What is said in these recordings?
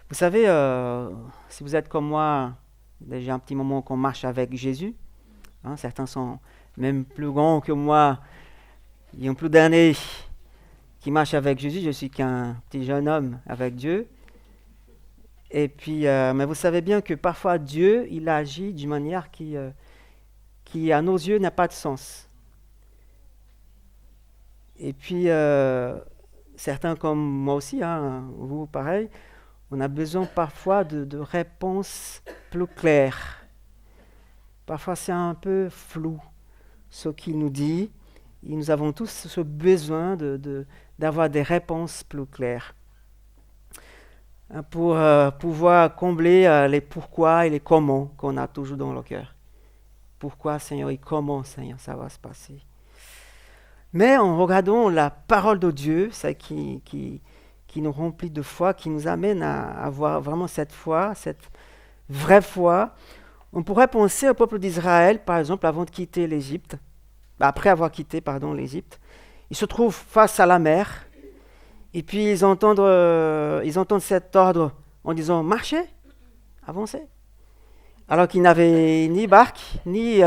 Vous savez, si vous êtes comme moi, déjà un petit moment qu'on marche avec Jésus, hein, certains sont même plus grands que moi, ils ont plus d'années qui marchent avec Jésus, je suis qu'un petit jeune homme avec Dieu. Et puis, mais vous savez bien que parfois Dieu, il agit d'une manière qui à nos yeux n'a pas de sens. Et puis, certains comme moi aussi, hein, vous pareil, on a besoin parfois de réponses plus claires. Parfois c'est un peu flou ce qu'il nous dit. Et nous avons tous ce besoin d'avoir des réponses plus claires, hein, pour pouvoir combler les pourquoi et les comment qu'on a toujours dans le cœur. Pourquoi Seigneur et comment Seigneur ça va se passer. Mais en regardant la parole de Dieu, celle qui nous remplit de foi, qui nous amène à avoir vraiment cette foi, cette vraie foi, on pourrait penser au peuple d'Israël, par exemple, avant de quitter l'Égypte, après avoir quitté, pardon, l'Égypte. Ils se trouvent face à la mer, et puis ils entendent cet ordre en disant marchez, avancez. Alors qu'ils n'avaient ni barque, ni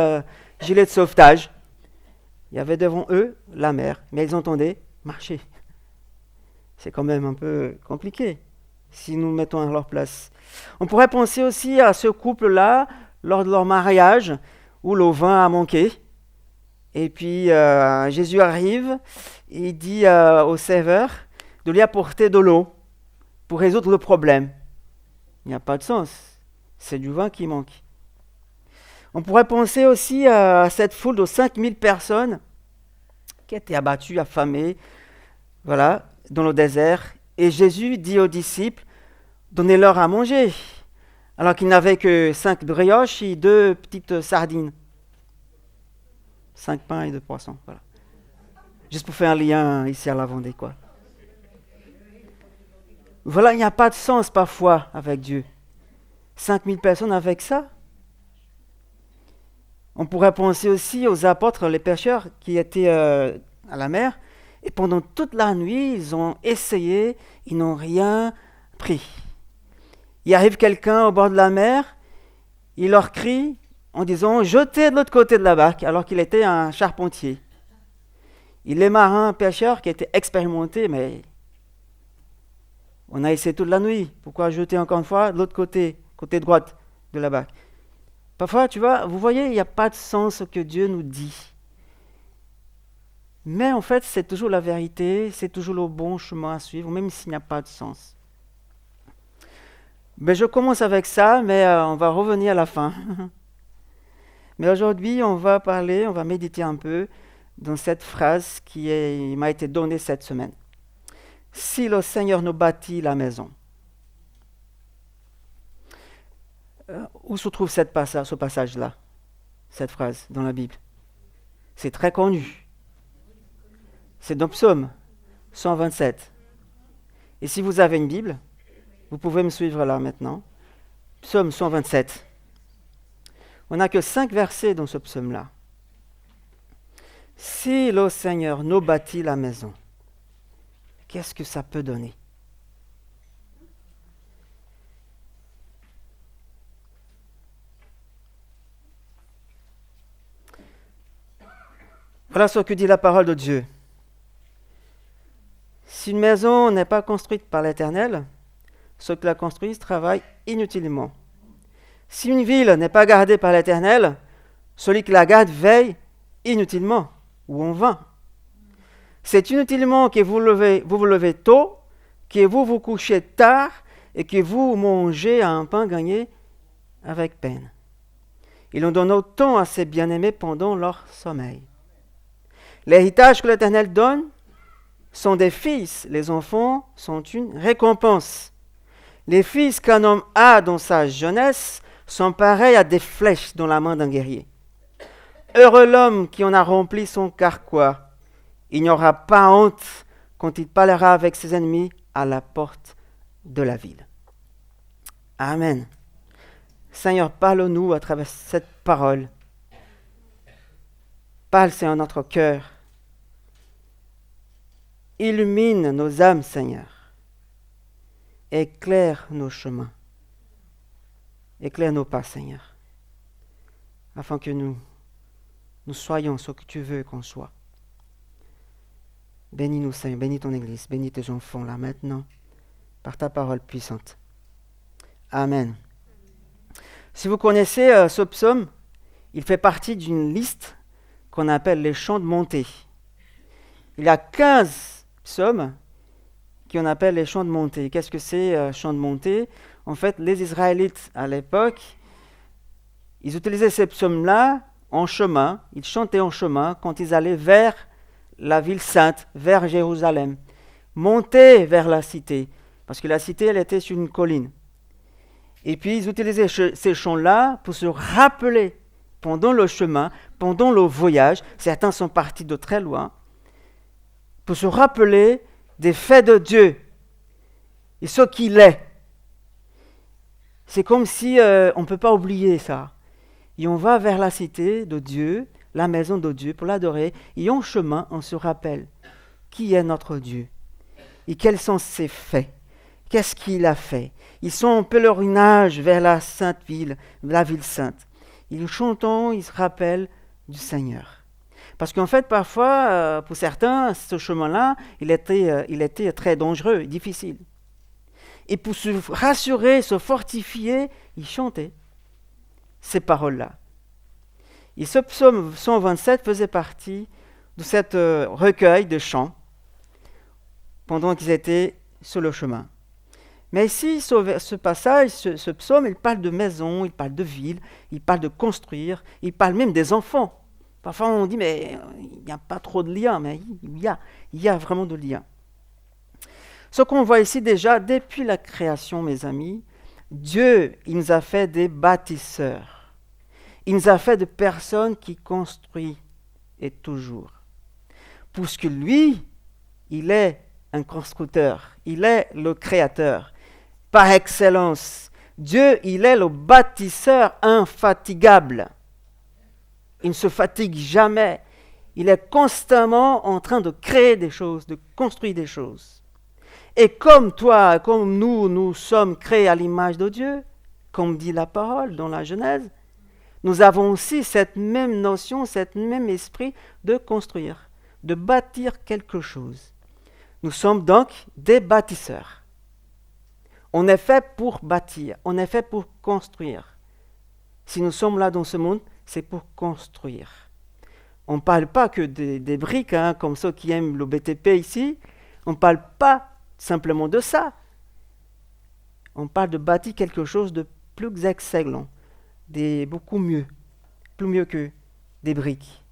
gilet de sauvetage. Il y avait devant eux la mer, mais ils entendaient marcher. C'est quand même un peu compliqué si nous mettons à leur place. On pourrait penser aussi à ce couple-là lors de leur mariage où le vin a manqué. Et puis Jésus arrive et dit au serveur de lui apporter de l'eau pour résoudre le problème. Il n'y a pas de sens. C'est du vin qui manque. On pourrait penser aussi à cette foule de 5000 personnes qui étaient abattues, affamées, voilà, dans le désert. Et Jésus dit aux disciples, donnez-leur à manger. Alors qu'ils n'avaient que 5 brioches et 2 petites sardines. 5 pains et 2 poissons, voilà. Juste pour faire un lien ici à la Vendée, quoi. Voilà, il n'y a pas de sens parfois avec Dieu. 5000 personnes avec ça. On pourrait penser aussi aux apôtres, les pêcheurs qui étaient à la mer. Et pendant toute la nuit, ils ont essayé, ils n'ont rien pris. Il arrive quelqu'un au bord de la mer, il leur crie en disant jetez de l'autre côté de la barque, alors qu'il était un charpentier. Il est marin, pêcheur qui était expérimenté, mais on a essayé toute la nuit. Pourquoi jeter encore une fois de l'autre côté, côté droite de la barque? Parfois, tu vois, vous voyez, il n'y a pas de sens ce que Dieu nous dit. Mais en fait, c'est toujours la vérité, c'est toujours le bon chemin à suivre, même s'il n'y a pas de sens. Mais je commence avec ça, mais on va revenir à la fin. Mais aujourd'hui, on va méditer un peu dans cette phrase m'a été donnée cette semaine. Si le Seigneur nous bâtit la maison. Où se trouve ce passage-là, cette phrase dans la Bible? C'est très connu. C'est dans Psaume 127. Et si vous avez une Bible, vous pouvez me suivre là maintenant. Psaume 127. On n'a que 5 versets dans ce psaume-là. Si le Seigneur nous bâtit la maison, qu'est-ce que ça peut donner? Voilà ce que dit la parole de Dieu. Si une maison n'est pas construite par l'Éternel, ceux qui la construisent travaillent inutilement. Si une ville n'est pas gardée par l'Éternel, celui qui la garde veille inutilement ou en vain. C'est inutilement que vous vous levez tôt, que vous vous couchez tard et que vous mangez un pain gagné avec peine. Il en donne autant à ses bien-aimés pendant leur sommeil. L'héritage que l'Éternel donne sont des fils. Les enfants sont une récompense. Les fils qu'un homme a dans sa jeunesse sont pareils à des flèches dans la main d'un guerrier. Heureux l'homme qui en a rempli son carquois. Il n'y aura pas honte quand il parlera avec ses ennemis à la porte de la ville. Amen. Seigneur, parle-nous à travers cette parole. Parle, Seigneur, notre cœur. Illumine nos âmes, Seigneur. éclaire nos chemins. Éclaire nos pas, Seigneur, afin que nous soyons ce que tu veux qu'on soit. Bénis-nous, Seigneur, bénis ton Église, bénis tes enfants là maintenant, par ta parole puissante. Amen. Si vous connaissez ce psaume, il fait partie d'une liste qu'on appelle les chants de montée. Il y a 15 psaumes qu'on appelle les chants de montée. Qu'est-ce que c'est, chants de montée? En fait, les Israélites, à l'époque, ils utilisaient ces psaumes-là en chemin. Ils chantaient en chemin quand ils allaient vers la ville sainte, vers Jérusalem. Monter vers la cité, parce que la cité, elle était sur une colline. Et puis, ils utilisaient ces chants-là pour se rappeler pendant le chemin, pendant le voyage. Certains sont partis de très loin, pour se rappeler des faits de Dieu et ce qu'il est. C'est comme si on ne peut pas oublier ça. Et on va vers la cité de Dieu, la maison de Dieu, pour l'adorer. Et en chemin, on se rappelle qui est notre Dieu et quels sont ses faits. Qu'est-ce qu'il a fait? Ils sont en pèlerinage vers la sainte ville, la ville sainte. Ils chantent, ils se rappellent du Seigneur. Parce qu'en fait, parfois, pour certains, ce chemin-là, il était très dangereux, difficile. Et pour se rassurer, se fortifier, ils chantaient ces paroles-là. Et ce psaume 127 faisait partie de cet recueil de chants pendant qu'ils étaient sur le chemin. Mais ici, ce passage, ce psaume, il parle de maison, il parle de ville, il parle de construire, il parle même des enfants. Parfois on dit, mais il n'y a pas trop de liens, mais il y a vraiment de liens. Ce qu'on voit ici déjà, depuis la création, mes amis, Dieu, il nous a fait des bâtisseurs. Il nous a fait de personnes qui construisent, et toujours. Puisque lui, il est un constructeur, il est le créateur. Par excellence, Dieu, il est le bâtisseur infatigable. Il ne se fatigue jamais. Il est constamment en train de créer des choses, de construire des choses. Et comme toi, comme nous sommes créés à l'image de Dieu, comme dit la parole dans la Genèse, nous avons aussi cette même notion, cet même esprit de construire, de bâtir quelque chose. Nous sommes donc des bâtisseurs. On est fait pour bâtir, on est fait pour construire. Si nous sommes là dans ce monde, c'est pour construire. On ne parle pas que des briques, comme ceux qui aiment le BTP ici. On ne parle pas simplement de ça. On parle de bâtir quelque chose de plus excellent, beaucoup mieux, plus mieux que des briques.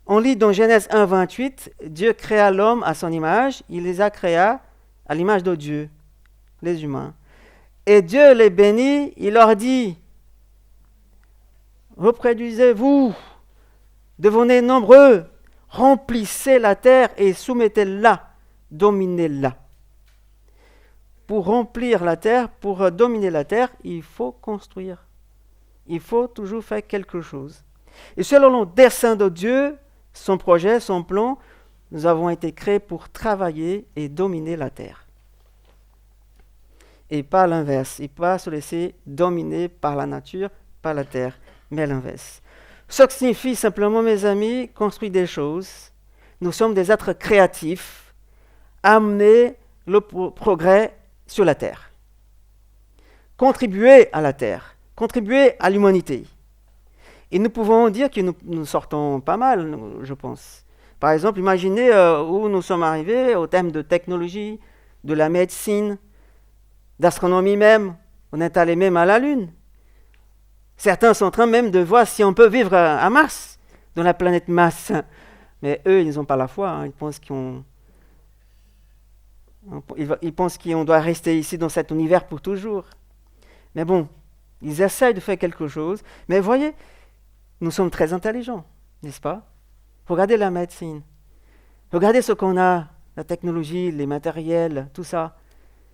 On lit dans Genèse 1, 28, Dieu créa l'homme à son image, il les a créés à l'image de Dieu, les humains. Et Dieu les bénit, il leur dit, reproduisez-vous, devenez nombreux, remplissez la terre et soumettez-la, dominez-la. Pour remplir la terre, pour dominer la terre, il faut construire. Il faut toujours faire quelque chose. Et selon le dessein de Dieu, son projet, son plan, nous avons été créés pour travailler et dominer la terre. Et pas l'inverse, et pas se laisser dominer par la nature, par la terre, mais l'inverse. Ce qui signifie simplement, mes amis, construire des choses. Nous sommes des êtres créatifs, amener le progrès sur la terre. Contribuer à la terre, contribuer à l'humanité. Et nous pouvons dire que nous sortons pas mal, je pense. Par exemple, imaginez où nous sommes arrivés au thème de technologie, de la médecine, d'astronomie même. On est allé même à la Lune. Certains sont en train même de voir si on peut vivre à Mars, dans la planète Mars. Mais eux, ils n'ont pas la foi. Ils pensent qu'on doit rester ici dans cet univers pour toujours. Mais bon, ils essayent de faire quelque chose. Mais voyez, nous sommes très intelligents, n'est-ce pas? Regardez la médecine. Regardez ce qu'on a, la technologie, les matériels, tout ça.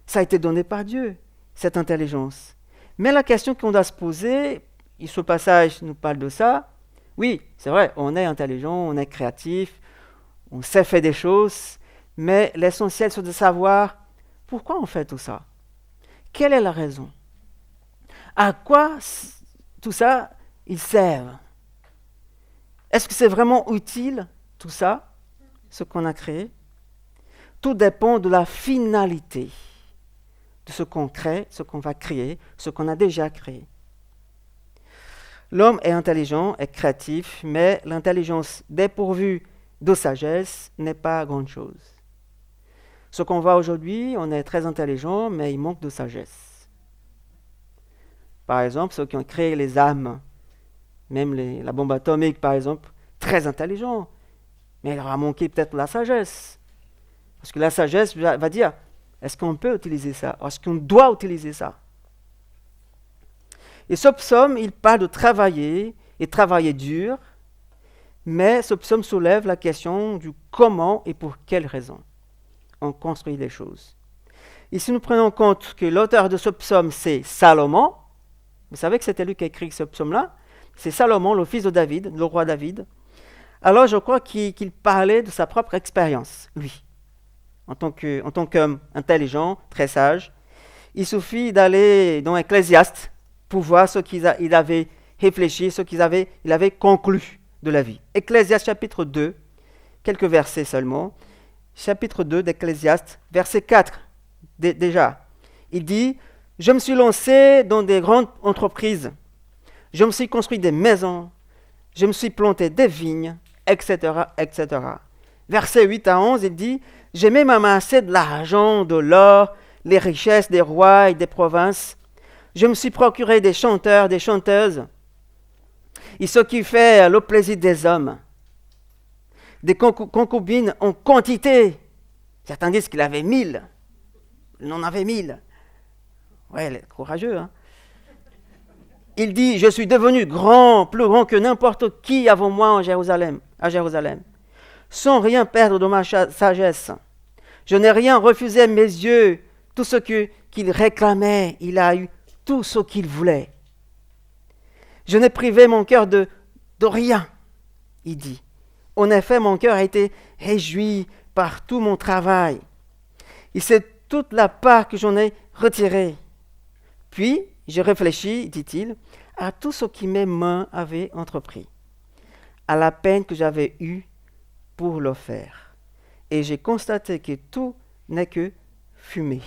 Ça a été donné par Dieu, cette intelligence. Mais la question qu'on doit se poser, et ce passage nous parle de ça, oui, c'est vrai, on est intelligent, on est créatif, on sait faire des choses, mais l'essentiel c'est de savoir pourquoi on fait tout ça. Quelle est la raison? À quoi tout ça, il sert? Est-ce que c'est vraiment utile, tout ça, ce qu'on a créé? Tout dépend de la finalité de ce qu'on crée, ce qu'on va créer, ce qu'on a déjà créé. L'homme est intelligent, est créatif, mais l'intelligence dépourvue de sagesse n'est pas grande chose. Ce qu'on voit aujourd'hui, on est très intelligent, mais il manque de sagesse. Par exemple, ceux qui ont créé les armes, même la bombe atomique, par exemple, très intelligents, mais il leur a manqué peut-être la sagesse. Parce que la sagesse va dire, est-ce qu'on peut utiliser ça? Est-ce qu'on doit utiliser ça? Et ce psaume, il parle de travailler, et travailler dur, mais ce psaume soulève la question du comment et pour quelles raisons on construit les choses. Et si nous prenons en compte que l'auteur de ce psaume, c'est Salomon, vous savez que c'était lui qui a écrit ce psaume-là, c'est Salomon, le fils de David, le roi David, alors je crois qu'il parlait de sa propre expérience, lui, en tant qu'homme intelligent, très sage. Il suffit d'aller dans Ecclésiaste pour voir ce qu'il avait réfléchi, ce qu'il avait conclu de la vie. Ecclésiaste chapitre 2, quelques versets seulement. Chapitre 2 d'Ecclésiaste, verset 4, déjà. Il dit, « Je me suis lancé dans des grandes entreprises, je me suis construit des maisons, je me suis planté des vignes, etc., etc. » Verset 8 à 11, il dit, « J'ai même amassé de l'argent, de l'or, les richesses des rois et des provinces. Je me suis procuré des chanteurs, des chanteuses, et ce qui fait le plaisir des hommes. Des concubines en quantité. » Certains disent qu'il avait 1000. Il en avait 1000. Ouais, il est courageux, hein. Il dit, « Je suis devenu grand, plus grand que n'importe qui avant moi à Jérusalem, sans rien perdre de ma sagesse. Je n'ai rien refusé à mes yeux. Tout ce qu'il réclamait, il a eu tout ce qu'il voulait. Je n'ai privé mon cœur de rien, il dit. En effet, mon cœur a été réjoui par tout mon travail. Et c'est toute la part que j'en ai retirée. Puis, j'ai réfléchi, dit-il, à tout ce que mes mains avaient entrepris, à la peine que j'avais eue pour le faire. Et j'ai constaté que tout n'est que fumée,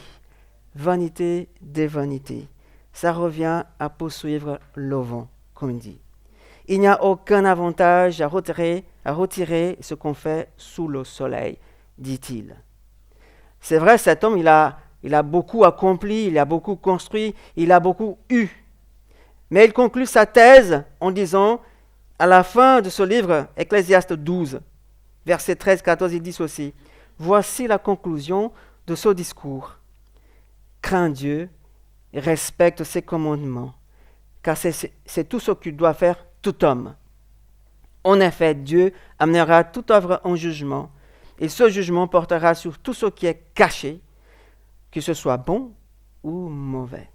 vanité des vanités. Ça revient à poursuivre le vent, comme dit. Il n'y a aucun avantage à retirer ce qu'on fait sous le soleil, dit-il. C'est vrai, cet homme, il a beaucoup accompli, il a beaucoup construit, il a beaucoup eu. Mais il conclut sa thèse en disant, à la fin de ce livre, Ecclésiaste 12, versets 13-14, il dit ceci, « Voici la conclusion de ce discours. Crains Dieu et respecte ses commandements, car c'est tout ce que doit faire tout homme. En effet, Dieu amènera toute œuvre en jugement, et ce jugement portera sur tout ce qui est caché, que ce soit bon ou mauvais. »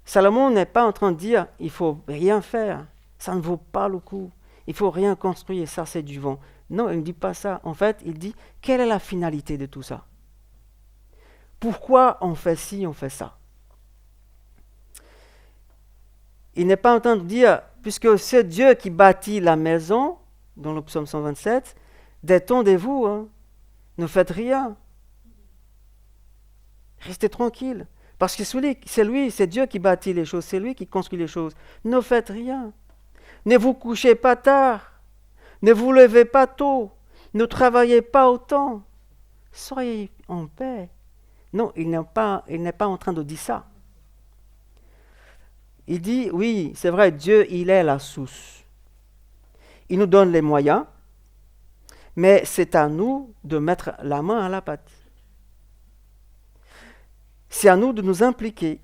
Salomon n'est pas en train de dire il faut rien faire, ça ne vaut pas le coup, il faut rien construire, ça c'est du vent. Non, il ne dit pas ça. En fait, il dit quelle est la finalité de tout ça? Pourquoi on fait ci, on fait ça? Il n'est pas en train de dire, puisque c'est Dieu qui bâtit la maison, dans le psaume 127, détendez-vous, hein, ne faites rien. Restez tranquille. Parce que c'est Dieu qui bâtit les choses, c'est lui qui construit les choses. Ne faites rien. Ne vous couchez pas tard. Ne vous levez pas tôt. Ne travaillez pas autant. Soyez en paix. Non, il n'est pas en train de dire ça. Il dit, oui, c'est vrai, Dieu, il est la source. Il nous donne les moyens, mais c'est à nous de mettre la main à la pâte. C'est à nous de nous impliquer.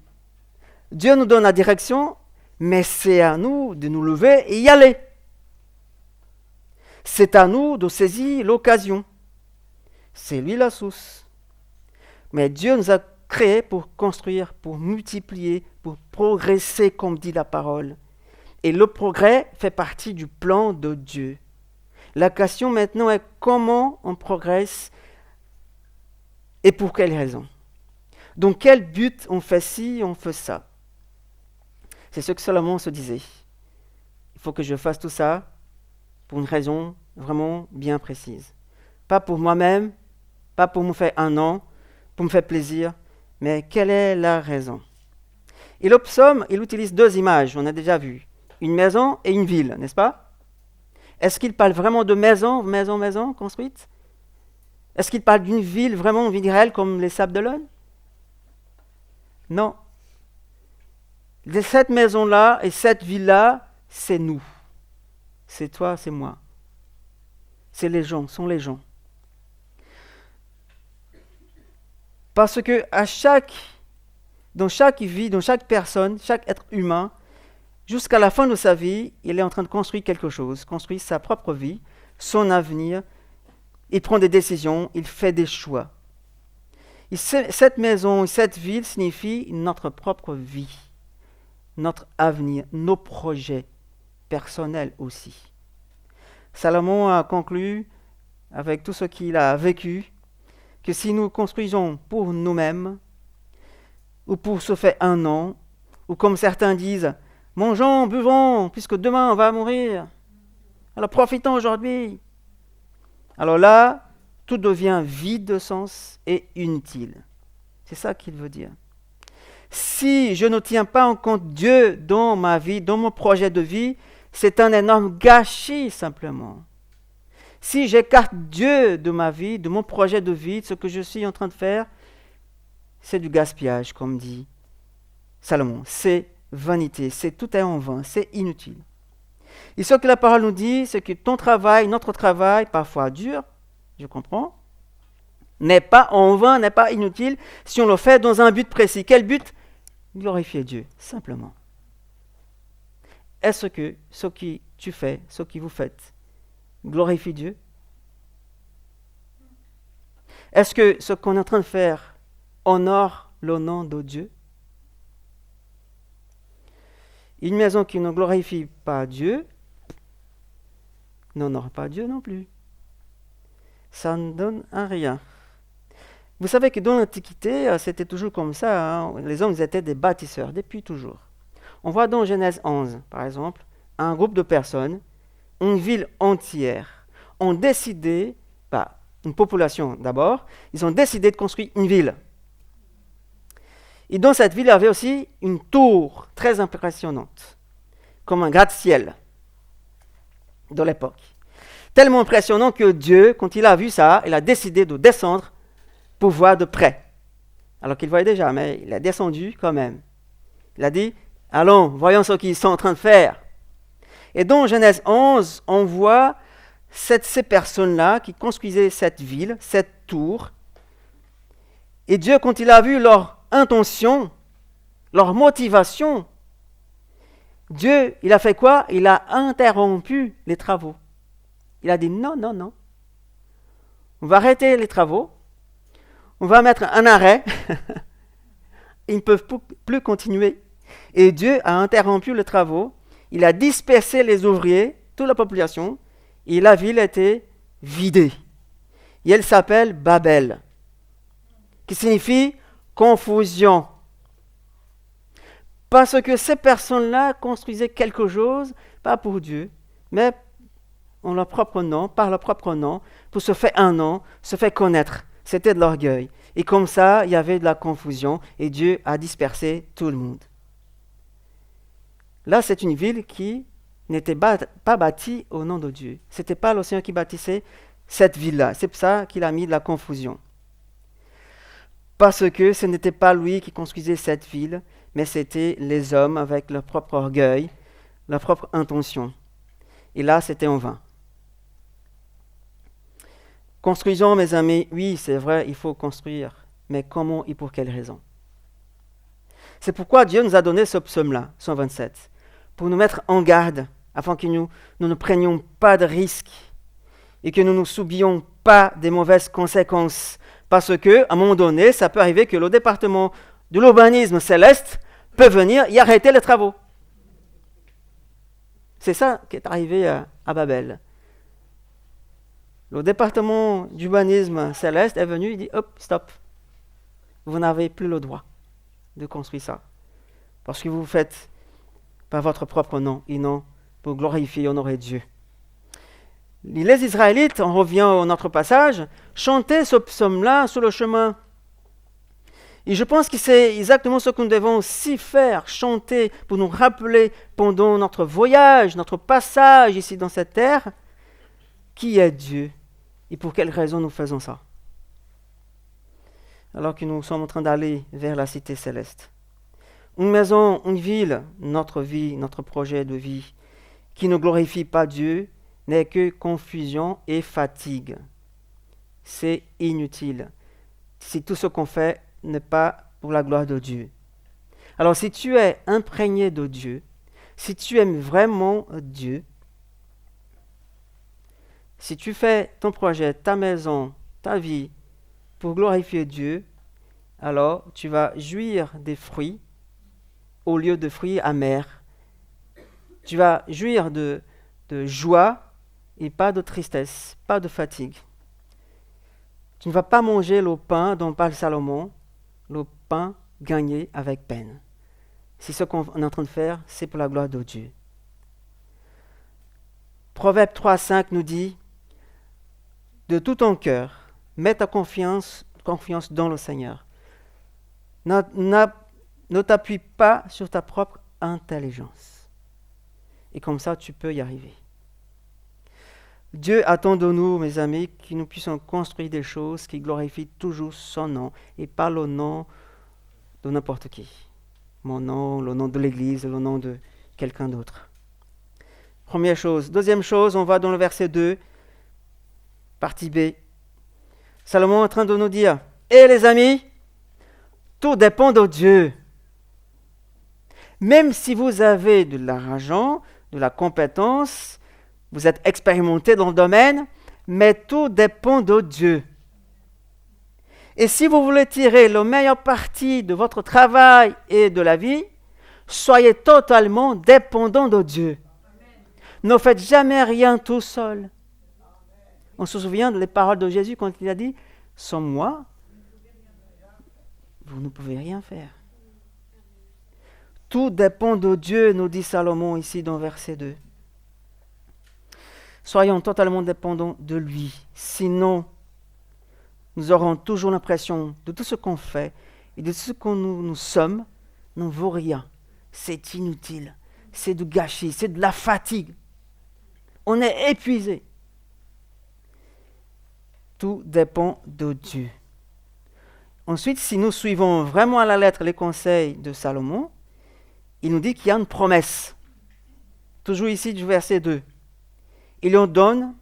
Dieu nous donne la direction, mais c'est à nous de nous lever et y aller. C'est à nous de saisir l'occasion. C'est lui la source. Mais Dieu nous a créés pour construire, pour multiplier, pour progresser, comme dit la parole. Et le progrès fait partie du plan de Dieu. La question maintenant est comment on progresse et pour quelles raisons. Dans quel but on fait ci, on fait ça? C'est ce que Salomon se disait. Il faut que je fasse tout ça pour une raison vraiment bien précise. Pas pour moi-même, pas pour me faire un nom, pour me faire plaisir, mais quelle est la raison? Et le psaume, il utilise deux images, on a déjà vu. Une maison et une ville, n'est-ce pas? Est-ce qu'il parle vraiment de maison construite? Est-ce qu'il parle d'une ville vraiment, une ville réelle comme les Sables d'Olonne? Non. Cette maison-là et cette ville-là, c'est nous. C'est toi, c'est moi. C'est les gens, sont les gens. Parce que dans chaque vie, dans chaque personne, chaque être humain, jusqu'à la fin de sa vie, il est en train de construire quelque chose, construire sa propre vie, son avenir. Il prend des décisions, il fait des choix. Et cette maison, cette ville signifie notre propre vie, notre avenir, nos projets personnels aussi. Salomon a conclu, avec tout ce qu'il a vécu, que si nous construisons pour nous-mêmes, ou pour se faire un nom, ou comme certains disent, mangeons, buvons, puisque demain on va mourir, alors profitons aujourd'hui. Alors là, tout devient vide de sens et inutile. C'est ça qu'il veut dire. Si je ne tiens pas en compte Dieu dans ma vie, dans mon projet de vie, c'est un énorme gâchis simplement. Si j'écarte Dieu de ma vie, de mon projet de vie, de ce que je suis en train de faire, c'est du gaspillage, comme dit Salomon. C'est vanité, tout est en vain, c'est inutile. Et ce que la parole nous dit, c'est que ton travail, notre travail, parfois dur, je comprends, n'est pas en vain, n'est pas inutile, si on le fait dans un but précis. Quel but? Glorifier Dieu, simplement. Est-ce que ce que tu fais, ce que vous faites, glorifie Dieu? Est-ce que ce qu'on est en train de faire honore le nom de Dieu? Une maison qui ne glorifie pas Dieu n'honore pas Dieu non plus. Ça ne donne à rien. Vous savez que dans l'Antiquité, c'était toujours comme ça. Hein. Les hommes étaient des bâtisseurs, depuis toujours. On voit dans Genèse 11, par exemple, un groupe de personnes, une ville entière, ont décidé, une population d'abord, ils ont décidé de construire une ville. Et dans cette ville, il y avait aussi une tour très impressionnante, comme un gratte-ciel de l'époque. Tellement impressionnant que Dieu, quand il a vu ça, il a décidé de descendre pour voir de près. Alors qu'il voyait déjà, mais il est descendu quand même. Il a dit, allons, voyons ce qu'ils sont en train de faire. Et dans Genèse 11, on voit ces personnes-là qui construisaient cette ville, cette tour. Et Dieu, quand il a vu leur intention, leur motivation, Dieu, il a fait quoi? Il a interrompu les travaux. Il a dit non. On va arrêter les travaux. On va mettre un arrêt. Ils ne peuvent plus continuer. Et Dieu a interrompu les travaux. Il a dispersé les ouvriers, toute la population. Et la ville était vidée. Et elle s'appelle Babel, qui signifie confusion. Parce que ces personnes-là construisaient quelque chose, pas pour Dieu, mais en leur propre nom, par leur propre nom, pour se faire un nom, se faire connaître. C'était de l'orgueil. Et comme ça, il y avait de la confusion, et Dieu a dispersé tout le monde. Là, c'est une ville qui n'était pas bâtie au nom de Dieu. Ce n'était pas le Seigneur qui bâtissait cette ville-là. C'est pour ça qu'il a mis de la confusion. Parce que ce n'était pas lui qui construisait cette ville, mais c'était les hommes avec leur propre orgueil, leur propre intention. Et là, c'était en vain. Construisons, mes amis, oui, c'est vrai, il faut construire, mais comment et pour quelle raison? C'est pourquoi Dieu nous a donné ce psaume-là, 127, pour nous mettre en garde, afin que nous ne prenions pas de risques et que nous ne subions pas des mauvaises conséquences. Parce qu'à un moment donné, ça peut arriver que le département de l'urbanisme céleste peut venir y arrêter les travaux. C'est ça qui est arrivé à Babel. Le département d'urbanisme céleste est venu, il dit hop, stop. vous n'avez plus le droit de construire ça. Parce que vous le faites par votre propre nom et non pour glorifier et honorer Dieu. Les Israélites, on revient à notre passage, chantaient ce psaume-là sur le chemin. Et je pense que c'est exactement ce que nous devons aussi faire, chanter pour nous rappeler pendant notre voyage, notre passage ici dans cette terre, qui est Dieu et pour quelles raisons nous faisons ça. Alors que nous sommes en train d'aller vers la cité céleste. Une maison, une ville, notre vie, notre projet de vie, qui ne glorifie pas Dieu, n'est que confusion et fatigue. C'est inutile. Si tout ce qu'on fait n'est pas pour la gloire de Dieu. Alors si tu es imprégné de Dieu, si tu aimes vraiment Dieu, si tu fais ton projet, ta maison, ta vie pour glorifier Dieu, alors tu vas jouir des fruits au lieu de fruits amers. Tu vas jouir de joie et pas de tristesse, pas de fatigue. Tu ne vas pas manger le pain dont parle Salomon, le pain gagné avec peine. Si ce qu'on est en train de faire, c'est pour la gloire de Dieu. Proverbe 3,5 nous dit « De tout ton cœur, mets ta confiance dans le Seigneur. Ne t'appuie pas sur ta propre intelligence. » Et comme ça, tu peux y arriver. Dieu attend de nous, mes amis, que nous puissions construire des choses qui glorifient toujours son nom et pas le nom de n'importe qui. Mon nom, le nom de l'Église, le nom de quelqu'un d'autre. Première chose. Deuxième chose, on va dans le verset 2, partie B. Salomon est en train de nous dire, « Eh les amis, tout dépend de Dieu. Même si vous avez de l'argent, de la compétence, vous êtes expérimenté dans le domaine, mais tout dépend de Dieu. Et si vous voulez tirer le meilleur parti de votre travail et de la vie, soyez totalement dépendant de Dieu. Ne faites jamais rien tout seul. On se souvient des paroles de Jésus quand il a dit « Sans moi, vous ne pouvez rien faire. » Tout dépend de Dieu, nous dit Salomon ici dans verset 2. Soyons totalement dépendants de lui. Sinon, nous aurons toujours l'impression de tout ce qu'on fait et de tout ce que nous sommes ne vaut rien. C'est inutile. C'est du gâchis. C'est de la fatigue. On est épuisé. Tout dépend de Dieu. Ensuite, si nous suivons vraiment à la lettre les conseils de Salomon, il nous dit qu'il y a une promesse. Toujours ici du verset 2. Il en donne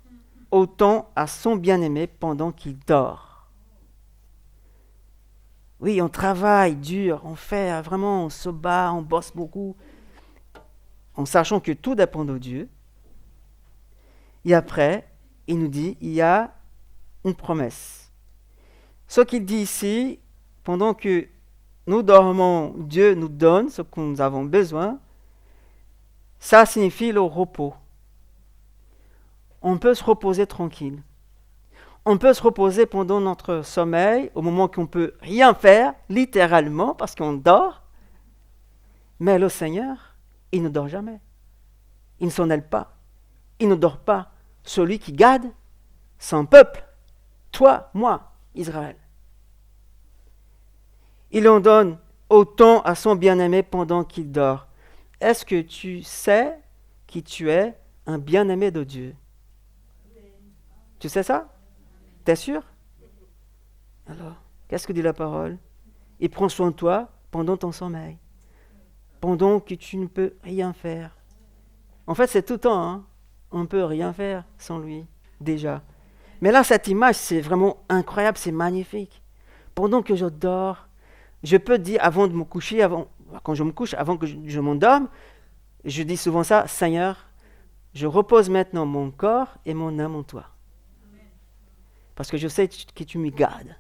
autant à son bien-aimé pendant qu'il dort. Oui, on travaille dur, on fait vraiment, on se bat, on bosse beaucoup, en sachant que tout dépend de Dieu. Et après, il nous dit, il y a une promesse. Ce qu'il dit ici, pendant que nous dormons, Dieu nous donne ce que nous avons besoin, ça signifie le repos. On peut se reposer tranquille. On peut se reposer pendant notre sommeil, au moment qu'on ne peut rien faire, littéralement, parce qu'on dort. Mais le Seigneur, il ne dort jamais. Il ne s'en aille pas. Il ne dort pas. Celui qui garde son peuple, toi, moi, Israël. Il en donne autant à son bien-aimé pendant qu'il dort. Est-ce que tu sais qui tu es, un bien-aimé de Dieu? Tu sais ça? T'es sûr? Alors, qu'est-ce que dit la parole? Il prend soin de toi pendant ton sommeil, pendant que tu ne peux rien faire. En fait, c'est tout le temps, hein? On ne peut rien faire sans lui, déjà. Mais là, cette image, c'est vraiment incroyable, c'est magnifique. Pendant que je dors, je peux dire, avant de me coucher, quand je me couche, avant que je m'endorme, je dis souvent ça, Seigneur, je repose maintenant mon corps et mon âme en toi. Parce que je sais que tu me gardes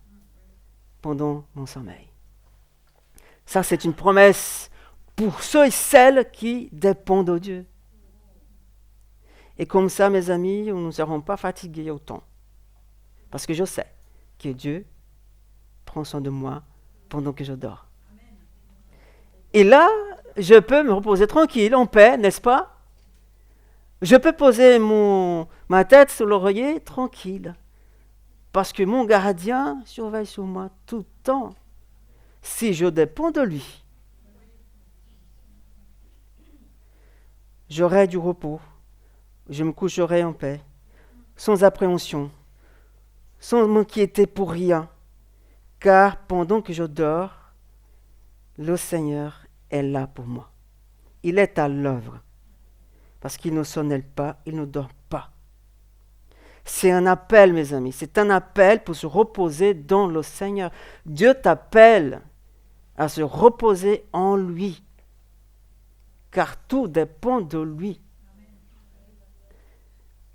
pendant mon sommeil. Ça, c'est une promesse pour ceux et celles qui dépendent de Dieu. Et comme ça, mes amis, nous ne serons pas fatigués autant. Parce que je sais que Dieu prend soin de moi pendant que je dors. Et là, je peux me reposer tranquille, en paix, n'est-ce pas? Je peux poser ma tête sur l'oreiller tranquille. Parce que mon gardien surveille sur moi tout le temps. Si je dépends de lui, j'aurai du repos. Je me coucherai en paix, sans appréhension, sans m'inquiéter pour rien. Car pendant que je dors, le Seigneur est là pour moi. Il est à l'œuvre. Parce qu'il ne sommeille pas, il ne dort pas. C'est un appel, mes amis. C'est un appel pour se reposer dans le Seigneur. Dieu t'appelle à se reposer en lui. Car tout dépend de lui.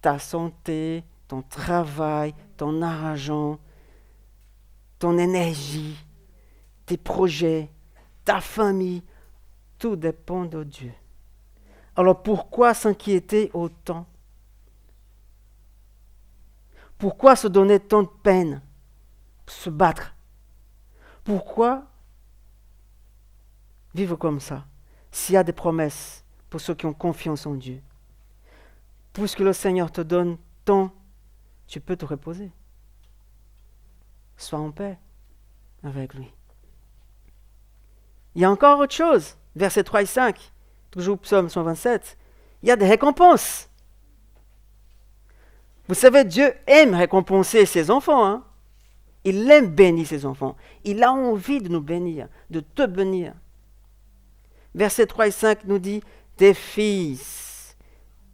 Ta santé, ton travail, ton argent, ton énergie, tes projets, ta famille, tout dépend de Dieu. Alors pourquoi s'inquiéter autant? Pourquoi se donner tant de peine? Se battre? Pourquoi vivre comme ça? S'il y a des promesses pour ceux qui ont confiance en Dieu. Puisque le Seigneur te donne tant, tu peux te reposer. Sois en paix avec lui. Il y a encore autre chose. Versets 3 et 5. Toujours psaume 127. Il y a des récompenses. Vous savez, Dieu aime récompenser ses enfants. Hein? Il aime bénir ses enfants. Il a envie de nous bénir, de te bénir. Versets 3 et 5 nous dit, tes fils,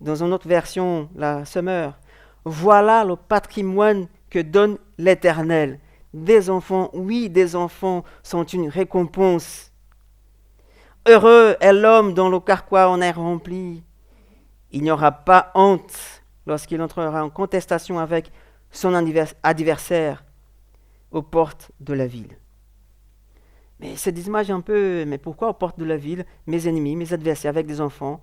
dans une autre version, la Semeur, voilà le patrimoine que donne l'Éternel. Des enfants, oui, des enfants sont une récompense. Heureux est l'homme dont le carquois en est rempli. Il n'y aura pas honte lorsqu'il entrera en contestation avec son adversaire aux portes de la ville. Mais cette image un peu, mais pourquoi aux portes de la ville? Mes ennemis, mes adversaires avec des enfants.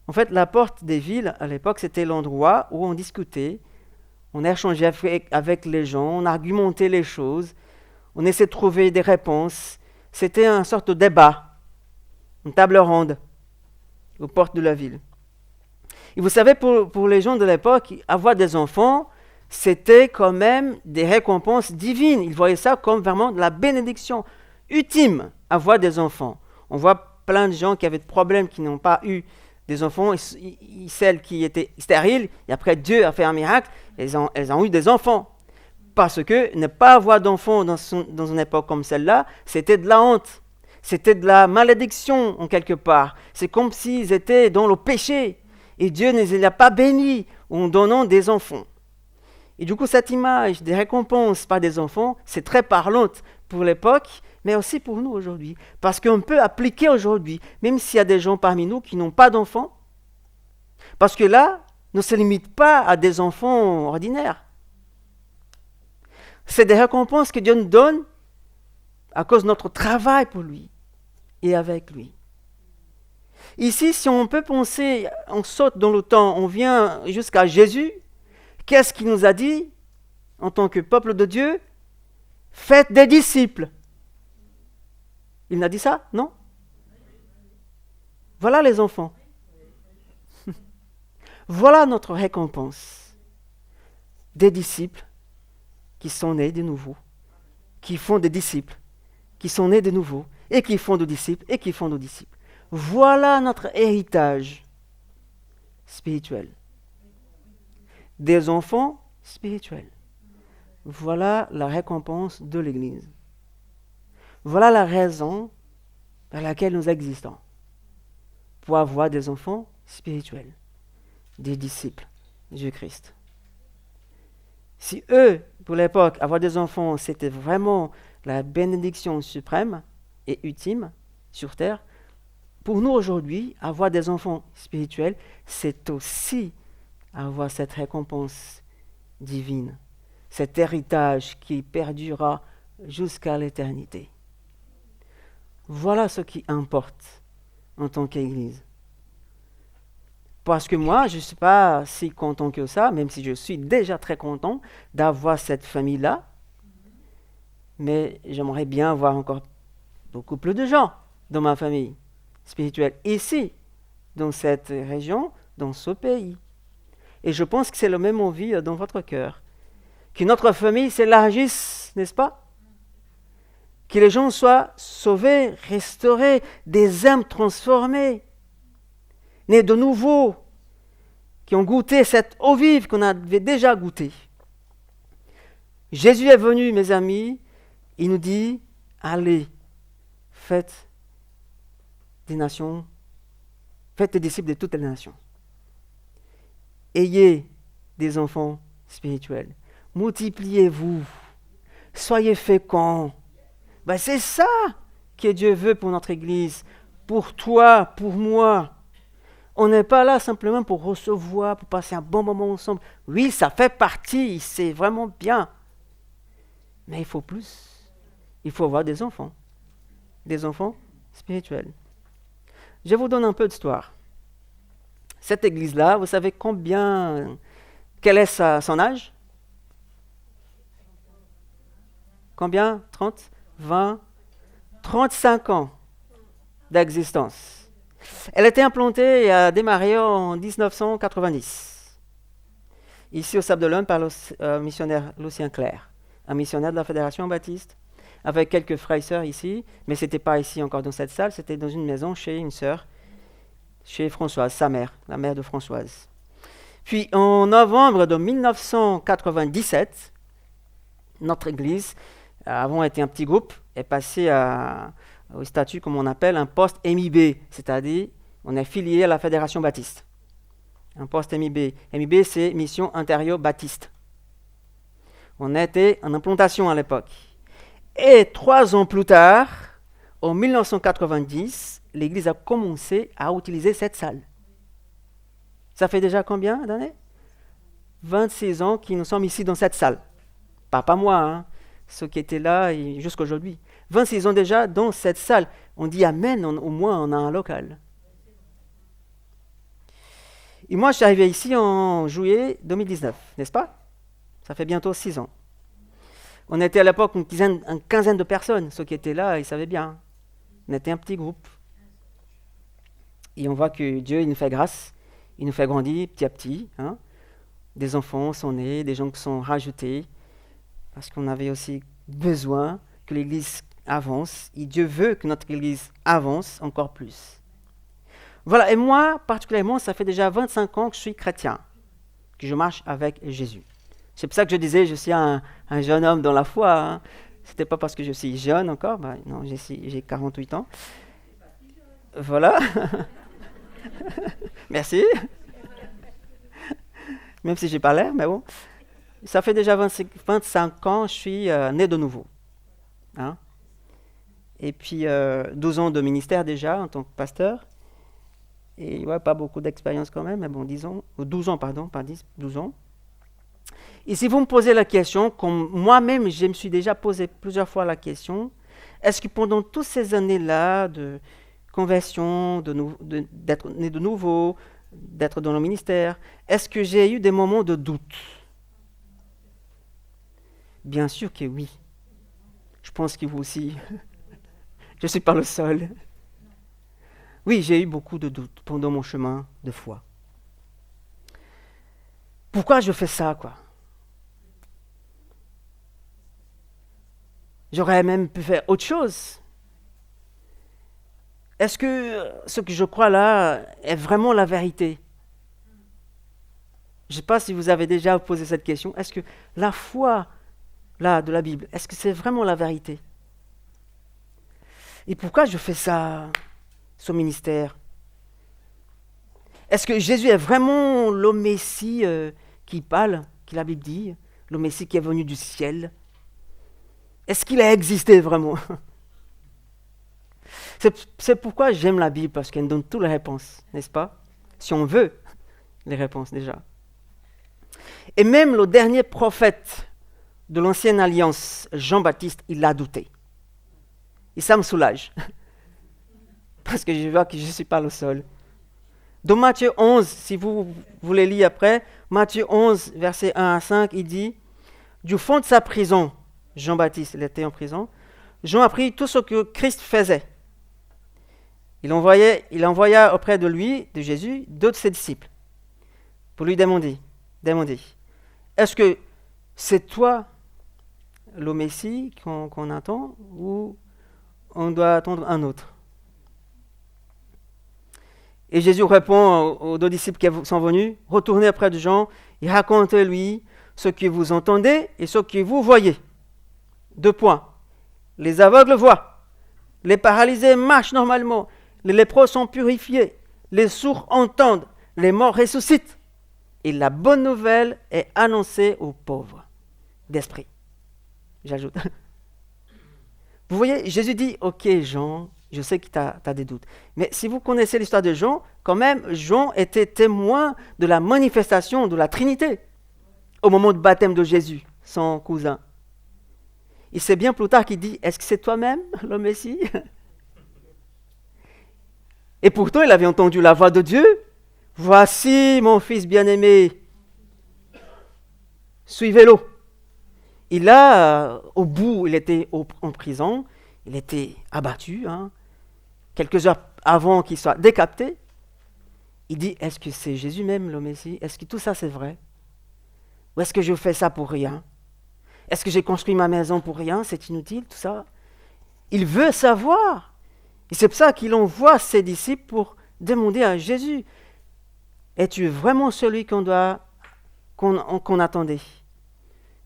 En fait, la porte des villes, à l'époque, c'était l'endroit où on discutait, on échangeait avec les gens, on argumentait les choses, on essayait de trouver des réponses. C'était une sorte de débat, une table ronde aux portes de la ville. Et vous savez, pour les gens de l'époque, avoir des enfants, c'était quand même des récompenses divines. Ils voyaient ça comme vraiment de la bénédiction ultime, avoir des enfants. On voit plein de gens qui avaient des problèmes, qui n'ont pas eu des enfants, celles qui étaient stériles, et après Dieu a fait un miracle, elles ont eu des enfants. Parce que ne pas avoir d'enfants dans une époque comme celle-là, c'était de la honte. C'était de la malédiction en quelque part. C'est comme s'ils étaient dans le péché. Et Dieu ne les a pas bénis en donnant des enfants. Et du coup, cette image des récompenses par des enfants, c'est très parlante pour l'époque, mais aussi pour nous aujourd'hui. Parce qu'on peut appliquer aujourd'hui, même s'il y a des gens parmi nous qui n'ont pas d'enfants, parce que là, ne se limite pas à des enfants ordinaires. C'est des récompenses que Dieu nous donne à cause de notre travail pour lui et avec lui. Ici, si on peut penser, on saute dans le temps, on vient jusqu'à Jésus, qu'est-ce qu'il nous a dit en tant que peuple de Dieu? Faites des disciples. Il n'a dit ça? Non? Voilà les enfants. Voilà notre récompense. Des disciples qui sont nés de nouveau, qui font des disciples, qui sont nés de nouveau, et qui font des disciples, et qui font des disciples. Voilà notre héritage spirituel. Des enfants spirituels. Voilà la récompense de l'Église. Voilà la raison pour laquelle nous existons. Pour avoir des enfants spirituels, des disciples de Jésus-Christ. Si eux, pour l'époque, avoir des enfants, c'était vraiment la bénédiction suprême et ultime sur terre, pour nous aujourd'hui, avoir des enfants spirituels, c'est aussi avoir cette récompense divine, cet héritage qui perdurera jusqu'à l'éternité. Voilà ce qui importe en tant qu'Église. Parce que moi, je ne suis pas si content que ça, même si je suis déjà très content d'avoir cette famille-là. mais j'aimerais bien voir encore beaucoup plus de gens dans ma famille spirituelle, ici, dans cette région, dans ce pays. Et je pense que c'est la même envie dans votre cœur. Que notre famille s'élargisse, n'est-ce pas? Que les gens soient sauvés, restaurés, des âmes transformées, nés de nouveau, qui ont goûté cette eau vive qu'on avait déjà goûtée. Jésus est venu, mes amis, il nous dit, allez, faites des nations, faites des disciples de toutes les nations. Ayez des enfants spirituels. Multipliez-vous. Soyez féconds. C'est ça que Dieu veut pour notre Église, pour toi, pour moi. On n'est pas là simplement pour recevoir, pour passer un bon moment ensemble. Oui, ça fait partie, c'est vraiment bien. Mais il faut plus. Il faut avoir des enfants spirituels. Je vous donne un peu d'histoire. Cette église-là, vous savez quel est son âge? Combien? 30? 20? 35 ans d'existence. Elle a été implantée et a démarré en 1990. Ici au Sable d'Olonne par le missionnaire Lucien Clerc, un missionnaire de la Fédération Baptiste, avec quelques frères et sœurs ici, mais ce n'était pas ici encore dans cette salle, c'était dans une maison chez une sœur, chez Françoise, sa mère, la mère de Françoise. Puis en novembre de 1997, notre église, avant été un petit groupe, est passée au statut, comme on appelle, un poste MIB, c'est-à-dire on est filié à la Fédération Baptiste. Un poste MIB. MIB, c'est Mission Intérieure Baptiste. On était en implantation à l'époque. Et 3 ans plus tard, en 1990, l'église a commencé à utiliser cette salle. Ça fait déjà combien d'années? 26 ans que nous sommes ici dans cette salle. Pas moi, hein, ceux qui étaient là jusqu'à aujourd'hui. 26 ans déjà dans cette salle. On dit Amen, au moins on a un local. Et moi, je suis arrivé ici en juillet 2019, n'est-ce pas? Ça fait bientôt 6 ans. On était à l'époque une quinzaine de personnes. Ceux qui étaient là, ils savaient bien. On était un petit groupe. Et on voit que Dieu, il nous fait grâce. Il nous fait grandir petit à petit. Hein. Des enfants sont nés, des gens qui sont rajoutés. Parce qu'on avait aussi besoin que l'Église avance. Et Dieu veut que notre Église avance encore plus. Voilà, et moi, particulièrement, ça fait déjà 25 ans que je suis chrétien. Que je marche avec Jésus. C'est pour ça que je disais, je suis un jeune homme dans la foi. Hein. Ce n'était pas parce que je suis jeune encore. Non, j'ai 48 ans. Voilà. Merci. Même si je n'ai pas l'air, mais bon. Ça fait déjà 25 ans que je suis né de nouveau. Hein. Et puis 12 ans de ministère déjà en tant que pasteur. Et ouais, pas beaucoup d'expérience quand même, mais bon, 12 ans, pardon, pas 10, 12 ans. Et si vous me posez la question, comme moi-même, je me suis déjà posé plusieurs fois la question, est-ce que pendant toutes ces années-là de conversion, d'être né de nouveau, d'être dans le ministère, est-ce que j'ai eu des moments de doute? Bien sûr que oui. Je pense que vous aussi. Je ne suis pas le seul. Oui, j'ai eu beaucoup de doutes pendant mon chemin de foi. Pourquoi je fais ça, quoi? J'aurais même pu faire autre chose. Est-ce que ce que je crois là est vraiment la vérité? Je ne sais pas si vous avez déjà posé cette question. Est-ce que la foi là de la Bible, est-ce que c'est vraiment la vérité? Et pourquoi je fais ça, ce ministère? Est-ce que Jésus est vraiment le Messie qui parle, que la Bible dit, le Messie qui est venu du ciel? Est-ce qu'il a existé vraiment? C'est pourquoi j'aime la Bible, parce qu'elle donne toutes les réponses, n'est-ce pas? Si on veut les réponses déjà. Et même le dernier prophète de l'Ancienne Alliance, Jean-Baptiste, il a douté. Et ça me soulage. Parce que je vois que je ne suis pas le seul. Dans Matthieu 11, si vous voulez lire après, Matthieu 11, versets 1 à 5, il dit « Du fond de sa prison, Jean-Baptiste, il était en prison. Jean apprit tout ce que Christ faisait. Il envoya auprès de lui, de Jésus, d'autres de ses disciples pour lui demander, est-ce que c'est toi le Messie qu'on attend ou on doit attendre un autre? Et Jésus répond aux deux disciples qui sont venus, retournez auprès de Jean et racontez-lui ce que vous entendez et ce que vous voyez. 2 points. Les aveugles voient, les paralysés marchent normalement, les lépreux sont purifiés, les sourds entendent, les morts ressuscitent. Et la bonne nouvelle est annoncée aux pauvres d'esprit. J'ajoute. Vous voyez, Jésus dit, ok Jean, je sais que tu as des doutes. Mais si vous connaissez l'histoire de Jean, quand même, Jean était témoin de la manifestation de la Trinité au moment du baptême de Jésus, son cousin. Il sait bien plus tard qu'il dit, est-ce que c'est toi-même le Messie? Et pourtant, il avait entendu la voix de Dieu. Voici mon fils bien-aimé. Suivez-le. Et là, au bout, il était en prison. Il était abattu. Quelques heures avant qu'il soit décapité. Il dit, est-ce que c'est Jésus même le Messie? Est-ce que tout ça c'est vrai? Ou est-ce que je fais ça pour rien? Est-ce que j'ai construit ma maison pour rien? C'est inutile tout ça? Il veut savoir. Et c'est pour ça qu'il envoie ses disciples pour demander à Jésus, es-tu vraiment celui qu'on attendait,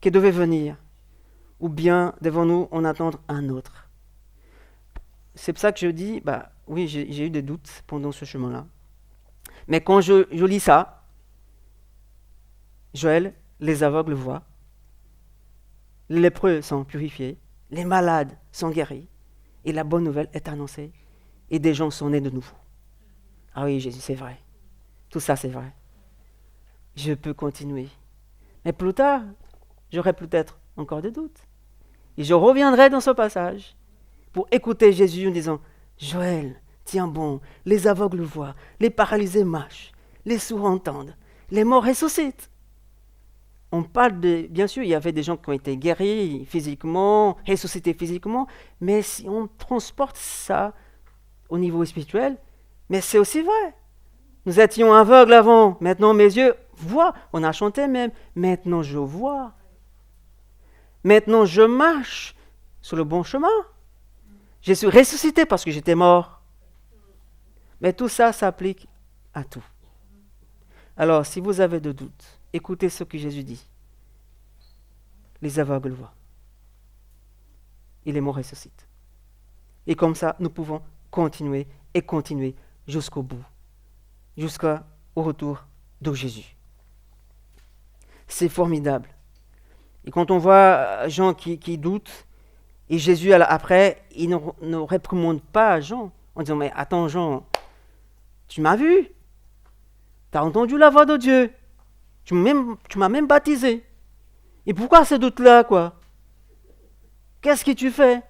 qui devait venir? Ou bien devons-nous en attendre un autre? C'est pour ça que je dis, oui, j'ai eu des doutes pendant ce chemin-là. Mais quand je lis ça, Joël, les aveugles voient, les lépreux sont purifiés, les malades sont guéris, et la bonne nouvelle est annoncée, et des gens sont nés de nouveau. Ah oui, Jésus, c'est vrai. Tout ça, c'est vrai. Je peux continuer. Mais plus tard, j'aurai peut-être encore des doutes. Et je reviendrai dans ce passage pour écouter Jésus en disant, Joël, tiens bon, les aveugles voient, les paralysés marchent, les sourds entendent, les morts ressuscitent. On parle de, bien sûr, il y avait des gens qui ont été guéris physiquement, ressuscités physiquement, mais si on transporte ça au niveau spirituel, mais c'est aussi vrai. Nous étions aveugles avant, maintenant mes yeux voient. On a chanté même, maintenant je vois. Maintenant je marche sur le bon chemin. Je suis ressuscité parce que j'étais mort. Mais tout ça s'applique à tout. Alors, si vous avez de doutes, écoutez ce que Jésus dit. Les aveugles voient. Et les morts ressuscitent. Et comme ça, nous pouvons continuer et continuer jusqu'au bout. Jusqu'au retour de Jésus. C'est formidable. Et quand on voit Jean qui doute, et Jésus après, il ne réprimande pas Jean en disant, mais attends Jean, tu m'as vu, tu as entendu la voix de Dieu, tu m'as même baptisé. Et pourquoi ce doute-là, quoi? Qu'est-ce que tu fais?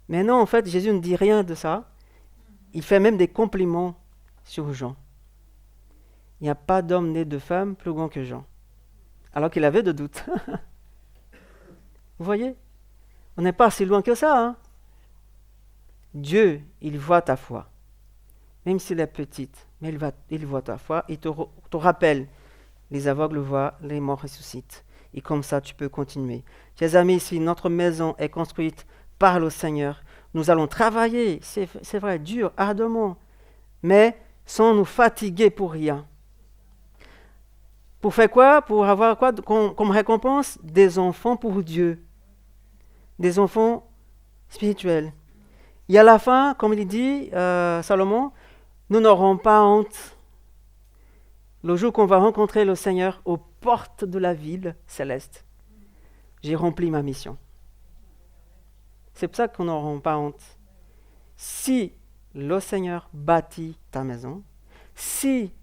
Mais non, en fait, Jésus ne dit rien de ça. Il fait même des compliments sur Jean. Il n'y a pas d'homme né de femme plus grand que Jean. Alors qu'il avait de doutes. Vous voyez? On n'est pas si loin que ça. Dieu, il voit ta foi. Même s'il est petite, mais il voit ta foi. Il te rappelle, les aveugles voient, les morts ressuscitent. Et comme ça, tu peux continuer. Chers amis, si notre maison est construite par le Seigneur, nous allons travailler, c'est vrai, dur, ardemment, mais sans nous fatiguer pour rien. Pour faire quoi? Pour avoir quoi comme récompense? Des enfants pour Dieu. Des enfants spirituels. Et à la fin, comme il dit, Salomon, nous n'aurons pas honte. Le jour qu'on va rencontrer le Seigneur aux portes de la ville céleste, j'ai rempli ma mission. C'est pour ça qu'on n'aura pas honte. Si le Seigneur bâtit ta maison, si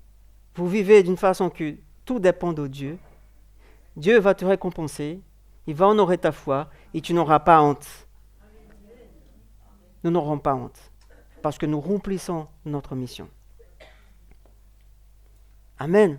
vous vivez d'une façon que tout dépend de Dieu, Dieu va te récompenser, il va honorer ta foi et tu n'auras pas honte. Nous n'aurons pas honte parce que nous remplissons notre mission. Amen.